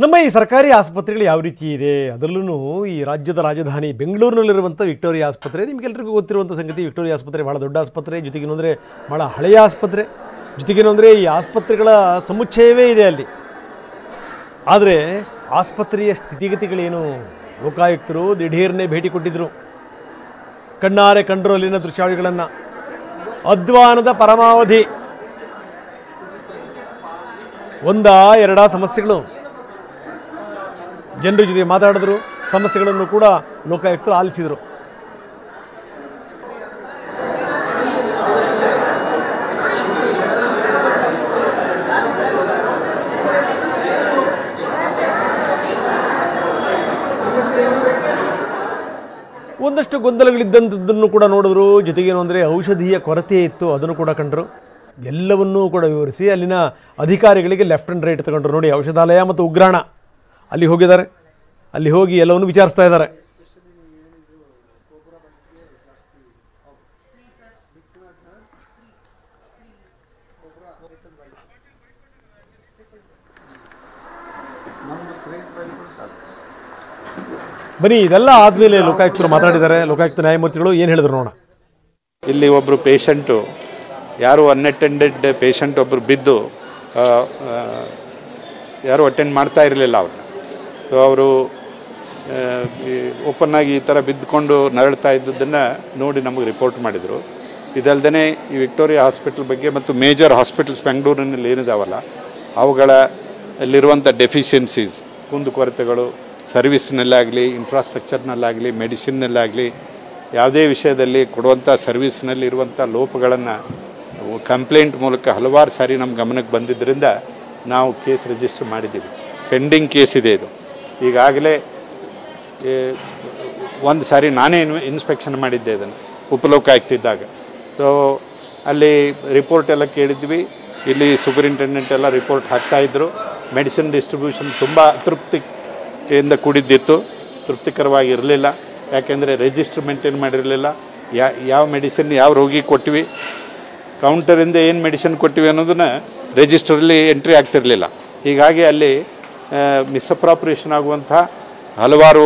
ನಮ್ಮ ಈ ಸರ್ಕಾರಿ ಆಸ್ಪತ್ರೆಗಳು ಯಾವ ರೀತಿ ಇದೆ ಅದರಲ್ಲೂ ಈ ರಾಜ್ಯದ ರಾಜಧಾನಿ ಬೆಂಗಳೂರಿನಲ್ಲಿರುವಂಥ ವಿಕ್ಟೋರಿಯಾ ಆಸ್ಪತ್ರೆ ನಿಮಗೆಲ್ಲರಿಗೂ ಗೊತ್ತಿರುವಂಥ ಸಂಗತಿ. ವಿಕ್ಟೋರಿಯಾ ಆಸ್ಪತ್ರೆ ಭಾಳ ದೊಡ್ಡ ಆಸ್ಪತ್ರೆ, ಜೊತೆಗೇನು ಅಂದರೆ ಭಾಳ ಹಳೆಯ ಆಸ್ಪತ್ರೆ, ಜೊತೆಗೇನು ಅಂದರೆ ಈ ಆಸ್ಪತ್ರೆಗಳ ಸಮುಚ್ಚಯವೇ ಇದೆ ಅಲ್ಲಿ. ಆದರೆ ಆಸ್ಪತ್ರೆಯ ಸ್ಥಿತಿಗತಿಗಳೇನು, ಲೋಕಾಯುಕ್ತರು ದಿಢೀರ್ನೇ ಭೇಟಿ ಕೊಟ್ಟಿದ್ದರು, ಕಣ್ಣಾರೆ ಕಂಡರು ಅಲ್ಲಿನ ದೃಶ್ಯಾವಳಿಗಳನ್ನು. ಅಧ್ವಾನದ ಪರಮಾವಧಿ, ಒಂದಾ ಎರಡಾ ಸಮಸ್ಯೆಗಳು, ಜನರ ಜೊತೆ ಮಾತಾಡಿದ್ರು, ಸಮಸ್ಯೆಗಳನ್ನು ಕೂಡ ಲೋಕಾಯುಕ್ತರು ಆಲಿಸಿದರು. ಒಂದಷ್ಟು ಗೊಂದಲಗಳಿದ್ದಂಥದ್ದನ್ನು ಕೂಡ ನೋಡಿದ್ರು. ಜೊತೆಗೇನು ಅಂದರೆ ಔಷಧಿಯ ಕೊರತೆ ಇತ್ತು, ಅದನ್ನು ಕೂಡ ಕಂಡರು. ಎಲ್ಲವನ್ನೂ ಕೂಡ ವಿವರಿಸಿ ಅಲ್ಲಿನ ಅಧಿಕಾರಿಗಳಿಗೆ ಲೆಫ್ಟ್ ಆ್ಯಂಡ್ ರೈಟ್ ತಗೊಂಡ್ರು. ನೋಡಿ, ಔಷಧಾಲಯ ಮತ್ತು ಉಗ್ರಾಣ ಅಲ್ಲಿ ಹೋಗಿದ್ದಾರೆ, ಅಲ್ಲಿ ಹೋಗಿ ಎಲ್ಲವನ್ನು ವಿಚಾರಿಸ್ತಾ ಇದ್ದಾರೆ. ಬನ್ನಿ, ಇದೆಲ್ಲ ಆದಮೇಲೆ ಲೋಕಾಯುಕ್ತರು ಮಾತಾಡಿದ್ದಾರೆ. ಲೋಕಾಯುಕ್ತ ನ್ಯಾಯಮೂರ್ತಿಗಳು ಏನು ಹೇಳಿದ್ರು ನೋಡೋಣ. ಇಲ್ಲಿ ಒಬ್ಬರು ಪೇಷಂಟು, ಯಾರು ಅನ್ಅಟೆಂಡೆಡ್ ಪೇಷಂಟ್ ಒಬ್ಬರು ಬಿದ್ದು ಯಾರು ಅಟೆಂಡ್ ಮಾಡ್ತಾ ಇರಲಿಲ್ಲ ಅವ್ರನ್ನ. ಸೊ ಅವರು ಓಪನ್ನಾಗಿ ಈ ಥರ ಬಿದ್ದುಕೊಂಡು ನರಳ್ತಾ ಇದ್ದದ್ದನ್ನು ನೋಡಿ ನಮಗೆ ರಿಪೋರ್ಟ್ ಮಾಡಿದರು. ಇದಲ್ಲದೆ ಈ ವಿಕ್ಟೋರಿಯಾ ಹಾಸ್ಪಿಟಲ್ ಬಗ್ಗೆ ಮತ್ತು ಮೇಜರ್ ಹಾಸ್ಪಿಟಲ್ಸ್ ಬೆಂಗಳೂರಿನಲ್ಲಿ ಏನಿದಾವಲ್ಲ ಅವುಗಳಲ್ಲಿರುವಂಥ ಡೆಫಿಷಿಯನ್ಸೀಸ್, ಕುಂದುಕೊರತೆಗಳು, ಸರ್ವಿಸ್ನಲ್ಲಾಗಲಿ, ಇನ್ಫ್ರಾಸ್ಟ್ರಕ್ಚರ್ನಲ್ಲಾಗಲಿ, ಮೆಡಿಸಿನ್ನಲ್ಲಾಗಲಿ, ಯಾವುದೇ ವಿಷಯದಲ್ಲಿ ಕೊಡುವಂಥ ಸರ್ವಿಸ್ನಲ್ಲಿ ಇರುವಂಥ ಲೋಪಗಳನ್ನು ಕಂಪ್ಲೇಂಟ್ ಮೂಲಕ ಹಲವಾರು ಸಾರಿ ನಮ್ಮ ಗಮನಕ್ಕೆ ಬಂದಿದ್ದರಿಂದ ನಾವು ಕೇಸ್ ರಿಜಿಸ್ಟರ್ ಮಾಡಿದ್ದೀವಿ. ಪೆಂಡಿಂಗ್ ಕೇಸ್ ಇದೆ ಇದು. ಈಗಾಗಲೇ ಒಂದು ಸಾರಿ ನಾನೇ ಇನ್ಸ್ಪೆಕ್ಷನ್ ಮಾಡಿದ್ದೆ ಇದನ್ನು ಉಪಲೋಕಾಯುಕ್ತಿದ್ದಾಗ. ಸೊ ಅಲ್ಲಿ ರಿಪೋರ್ಟ್ ಎಲ್ಲ ಕೇಳಿದ್ವಿ. ಇಲ್ಲಿ ಸೂಪರಿಂಟೆಂಡೆಂಟ್ ಎಲ್ಲ ರಿಪೋರ್ಟ್ ಹಾಕ್ತಾಯಿದ್ರು. ಮೆಡಿಸಿನ್ ಡಿಸ್ಟ್ರಿಬ್ಯೂಷನ್ ತುಂಬ ಅತೃಪ್ತಿಯಿಂದ ಕೂಡಿದ್ದಿತ್ತು, ತೃಪ್ತಿಕರವಾಗಿ ಇರಲಿಲ್ಲ. ಯಾಕೆಂದರೆ ರಿಜಿಸ್ಟರ್ ಮೇಂಟೈನ್ ಮಾಡಿರಲಿಲ್ಲ. ಯಾವ ಮೆಡಿಸಿನ್ ಯಾವ ರೋಗಿ ಕೊಟ್ಟಿವಿ, ಕೌಂಟರಿಂದ ಏನು ಮೆಡಿಸಿನ್ ಕೊಟ್ಟಿವಿ ಅನ್ನೋದನ್ನು ರಿಜಿಸ್ಟರಲ್ಲಿ ಎಂಟ್ರಿ ಆಗ್ತಿರಲಿಲ್ಲ. ಹೀಗಾಗಿ ಅಲ್ಲಿ ಮಿಸ್ಅಪ್ರಾಪ್ರಿಯೇಷನ್ ಆಗುವಂಥ ಹಲವಾರು